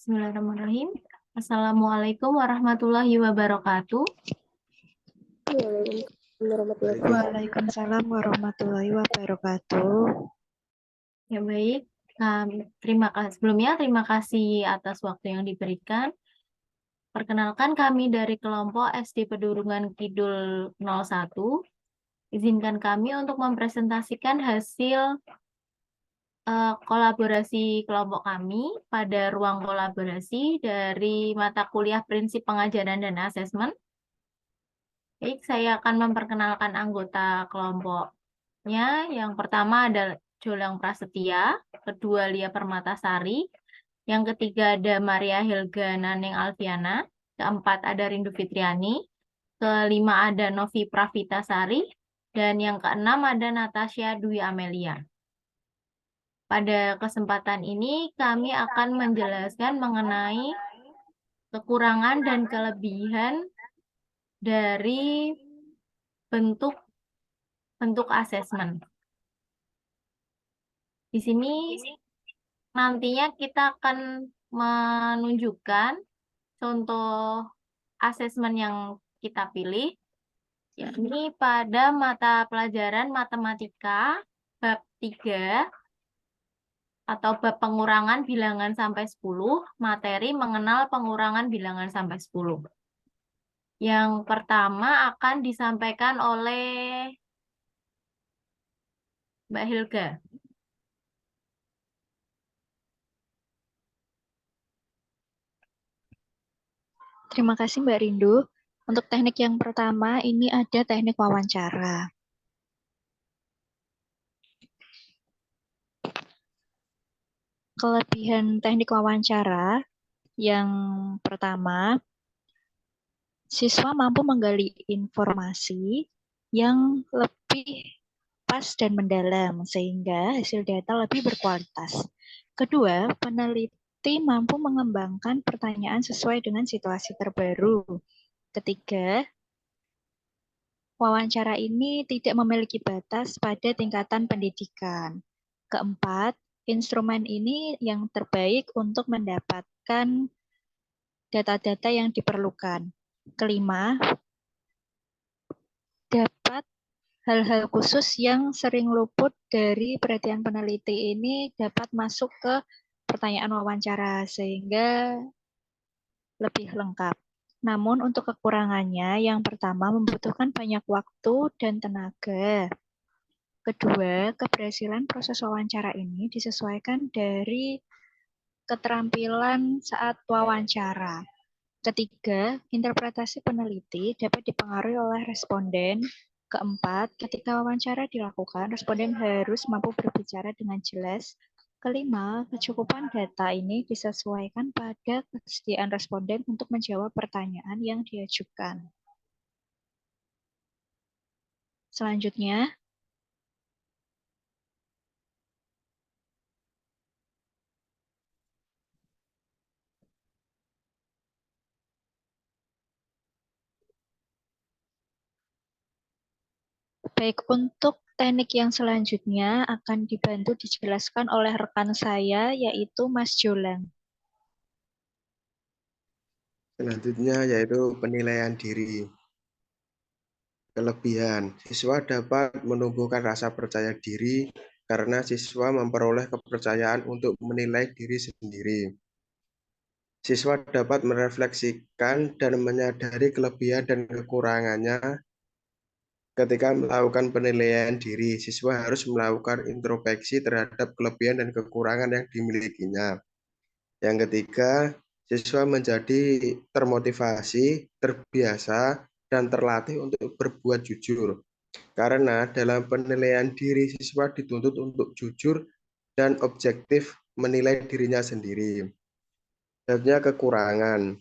Bismillahirrahmanirrahim. Assalamualaikum warahmatullahi wabarakatuh. Waalaikumsalam warahmatullahi wabarakatuh. Ya baik, terima kasih atas waktu yang diberikan. Perkenalkan kami dari kelompok SD Pedurungan Kidul 01. Izinkan kami untuk mempresentasikan hasil kolaborasi kelompok kami pada ruang kolaborasi dari mata kuliah Prinsip Pengajaran dan Asesmen. Baik, saya akan memperkenalkan anggota kelompoknya. Yang pertama ada Jolang Prasetya, kedua Lia Permatasari, yang ketiga ada Maria Hilga Naneng Alfiana, keempat ada Rindu Fitriani, kelima ada Novi Pravitasari, dan yang keenam ada Natasha Dwi Amelia. Pada kesempatan ini kami akan menjelaskan mengenai kekurangan dan kelebihan dari bentuk asesmen. Di sini nantinya kita akan menunjukkan contoh asesmen yang kita pilih, yakni pada mata pelajaran matematika bab 3 atau bab pengurangan bilangan sampai 10, materi mengenal pengurangan bilangan sampai 10. Yang pertama akan disampaikan oleh Mbak Hilga. Terima kasih Mbak Rindu. Untuk teknik yang pertama, ini ada teknik wawancara. Kelebihan teknik wawancara yang pertama, siswa mampu menggali informasi yang lebih pas dan mendalam, sehingga hasil data lebih berkualitas. Kedua, peneliti mampu mengembangkan pertanyaan sesuai dengan situasi terbaru. Ketiga, wawancara ini tidak memiliki batas pada tingkatan pendidikan. Keempat, instrumen ini yang terbaik untuk mendapatkan data-data yang diperlukan. Kelima, dapat hal-hal khusus yang sering luput dari perhatian peneliti ini dapat masuk ke pertanyaan wawancara sehingga lebih lengkap. Namun untuk kekurangannya, yang pertama membutuhkan banyak waktu dan tenaga. Kedua, keberhasilan proses wawancara ini disesuaikan dari keterampilan saat wawancara. Ketiga, interpretasi peneliti dapat dipengaruhi oleh responden. Keempat, ketika wawancara dilakukan, responden harus mampu berbicara dengan jelas. Kelima, kecukupan data ini disesuaikan pada kesediaan responden untuk menjawab pertanyaan yang diajukan. Selanjutnya, baik, untuk teknik yang selanjutnya akan dibantu dijelaskan oleh rekan saya, yaitu Mas Jolang. Selanjutnya yaitu penilaian diri. Kelebihan, siswa dapat menumbuhkan rasa percaya diri karena siswa memperoleh kepercayaan untuk menilai diri sendiri. Siswa dapat merefleksikan dan menyadari kelebihan dan kekurangannya. Ketika melakukan penilaian diri, siswa harus melakukan introspeksi terhadap kelebihan dan kekurangan yang dimilikinya. Yang ketiga, siswa menjadi termotivasi, terbiasa, dan terlatih untuk berbuat jujur. Karena dalam penilaian diri, siswa dituntut untuk jujur dan objektif menilai dirinya sendiri. Selanjutnya kekurangan.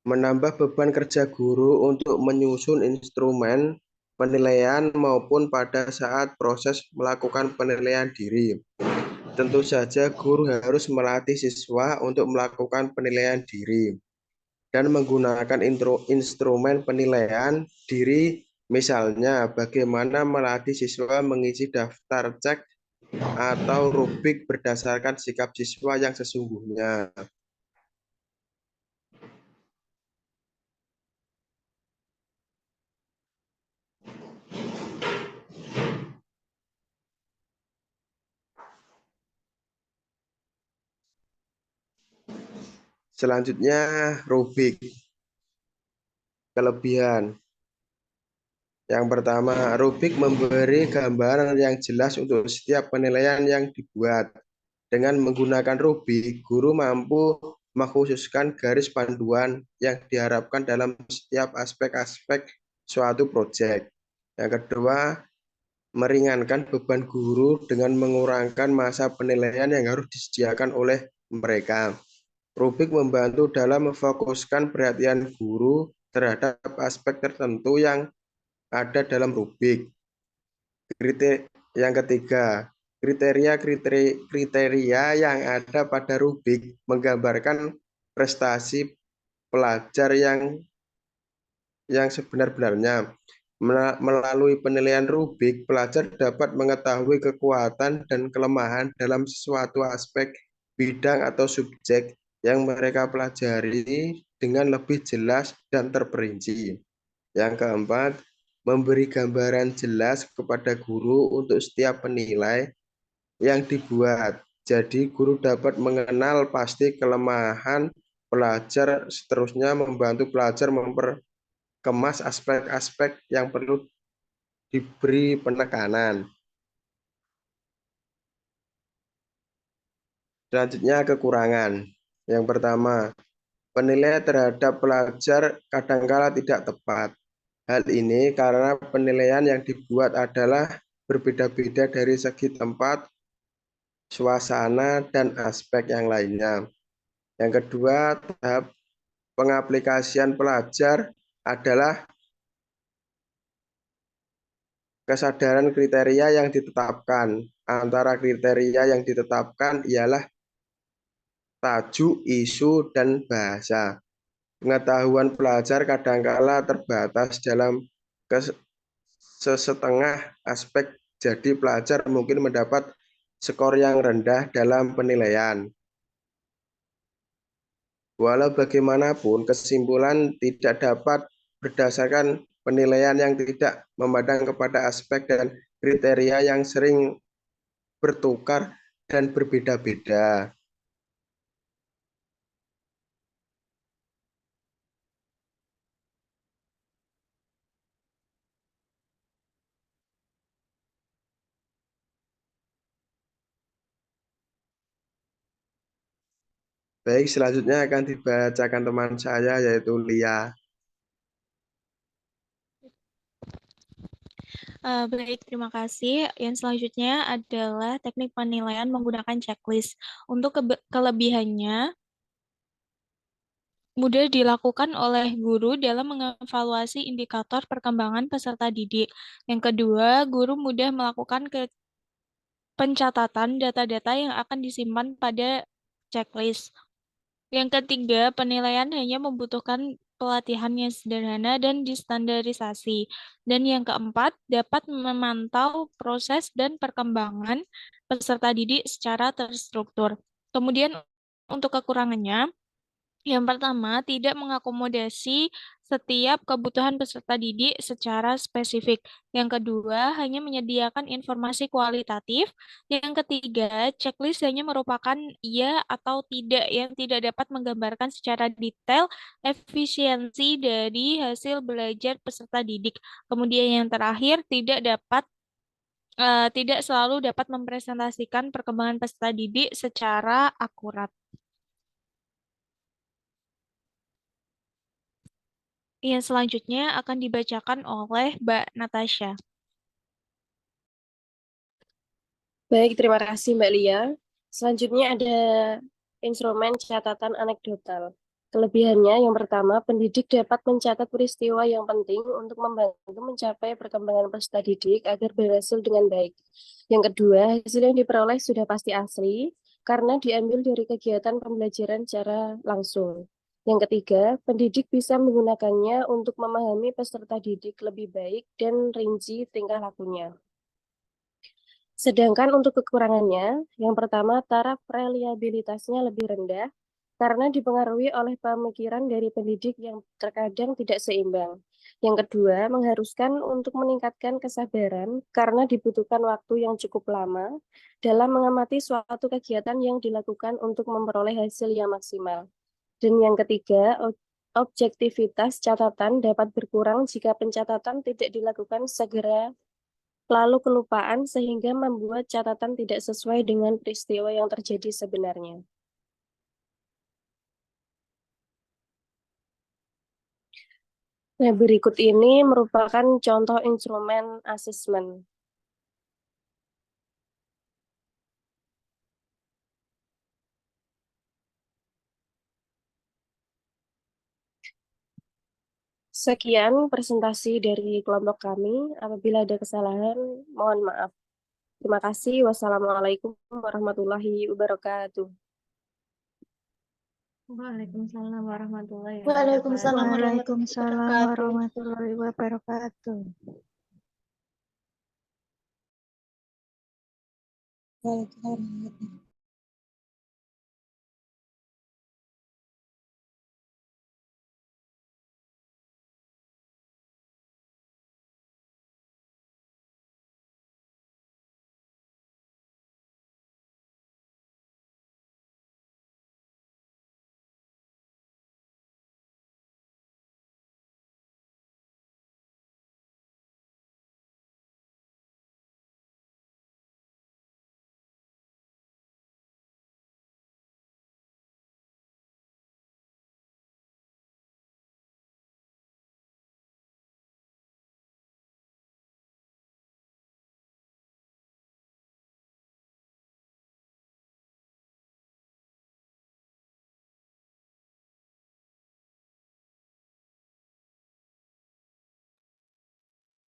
Menambah beban kerja guru untuk menyusun instrumen penilaian maupun pada saat proses melakukan penilaian diri. Tentu saja guru harus melatih siswa untuk melakukan penilaian diri dan menggunakan instrumen penilaian diri, misalnya bagaimana melatih siswa mengisi daftar cek atau rubrik berdasarkan sikap siswa yang sesungguhnya. Selanjutnya, rubrik kelebihan. Yang pertama, rubrik memberi gambaran yang jelas untuk setiap penilaian yang dibuat. Dengan menggunakan rubrik, guru mampu mengkhususkan garis panduan yang diharapkan dalam setiap aspek-aspek suatu proyek. Yang kedua, meringankan beban guru dengan mengurangkan masa penilaian yang harus disediakan oleh mereka. Rubrik membantu dalam memfokuskan perhatian guru terhadap aspek tertentu yang ada dalam rubrik. Yang ketiga, kriteria yang ada pada rubrik menggambarkan prestasi pelajar yang sebenar-benarnya. Melalui penilaian rubrik, pelajar dapat mengetahui kekuatan dan kelemahan dalam sesuatu aspek, bidang, atau subjek yang mereka pelajari dengan lebih jelas dan terperinci. Yang keempat, memberi gambaran jelas kepada guru untuk setiap penilai yang dibuat. Jadi, guru dapat mengenal pasti kelemahan pelajar, seterusnya membantu pelajar memperkemas aspek-aspek yang perlu diberi penekanan. Selanjutnya, kekurangan. Yang pertama, penilaian terhadap pelajar kadangkala tidak tepat. Hal ini karena penilaian yang dibuat adalah berbeda-beda dari segi tempat, suasana, dan aspek yang lainnya. Yang kedua, tahap pengaplikasian pelajar adalah kesadaran kriteria yang ditetapkan. Antara kriteria yang ditetapkan ialah tajuk, isu, dan bahasa. Pengetahuan pelajar kadangkala terbatas dalam sesetengah aspek, jadi pelajar mungkin mendapat skor yang rendah dalam penilaian. Walau bagaimanapun, kesimpulan tidak dapat berdasarkan penilaian yang tidak memandang kepada aspek dan kriteria yang sering bertukar dan berbeda-beda. Baik, selanjutnya akan dibacakan teman saya, yaitu Lia. Baik, terima kasih. Yang selanjutnya adalah teknik penilaian menggunakan checklist. Untuk kelebihannya, mudah dilakukan oleh guru dalam mengevaluasi indikator perkembangan peserta didik. Yang kedua, guru mudah melakukan pencatatan data-data yang akan disimpan pada checklist. Yang ketiga, penilaian hanya membutuhkan pelatihan yang sederhana dan distandarisasi. Dan yang keempat, dapat memantau proses dan perkembangan peserta didik secara terstruktur. Kemudian untuk kekurangannya, yang pertama, tidak mengakomodasi setiap kebutuhan peserta didik secara spesifik. Yang kedua, hanya menyediakan informasi kualitatif. Yang ketiga, checklist hanya merupakan iya atau tidak yang tidak dapat menggambarkan secara detail efisiensi dari hasil belajar peserta didik. Kemudian yang terakhir, tidak selalu dapat mempresentasikan perkembangan peserta didik secara akurat. Yang selanjutnya akan dibacakan oleh Mbak Natasha. Baik, terima kasih Mbak Lia. Selanjutnya ada instrumen catatan anekdotal. Kelebihannya yang pertama, pendidik dapat mencatat peristiwa yang penting untuk membantu mencapai perkembangan peserta didik agar berhasil dengan baik. Yang kedua, hasil yang diperoleh sudah pasti asli karena diambil dari kegiatan pembelajaran secara langsung. Yang ketiga, pendidik bisa menggunakannya untuk memahami peserta didik lebih baik dan rinci tingkah lakunya. Sedangkan untuk kekurangannya, yang pertama taraf reliabilitasnya lebih rendah karena dipengaruhi oleh pemikiran dari pendidik yang terkadang tidak seimbang. Yang kedua, mengharuskan untuk meningkatkan kesabaran karena dibutuhkan waktu yang cukup lama dalam mengamati suatu kegiatan yang dilakukan untuk memperoleh hasil yang maksimal. Dan yang ketiga, objektivitas catatan dapat berkurang jika pencatatan tidak dilakukan segera lalu kelupaan sehingga membuat catatan tidak sesuai dengan peristiwa yang terjadi sebenarnya. Nah, berikut ini merupakan contoh instrumen asesmen. Sekian presentasi dari kelompok kami. Apabila ada kesalahan, mohon maaf. Terima kasih. Wassalamualaikum warahmatullahi wabarakatuh. Waalaikumsalam warahmatullahi Waalaikumsalam wabarakatuh. Waalaikumsalam warahmatullahi wabarakatuh.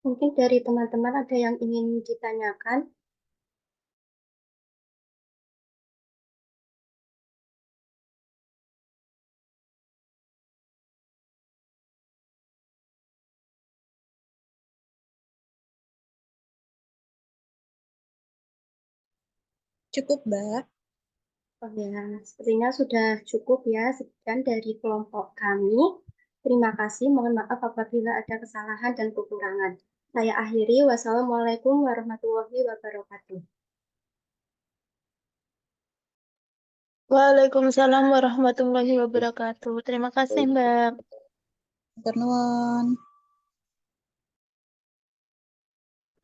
Mungkin dari teman-teman ada yang ingin ditanyakan. Cukup, Mbak. Oh ya, sepertinya sudah cukup ya. Sekian dari kelompok kami. Terima kasih. Mohon maaf apabila ada kesalahan dan kekurangan. Saya akhiri. Wassalamualaikum warahmatullahi wabarakatuh. Waalaikumsalam warahmatullahi wabarakatuh. Terima kasih, Mbak. Nuwun.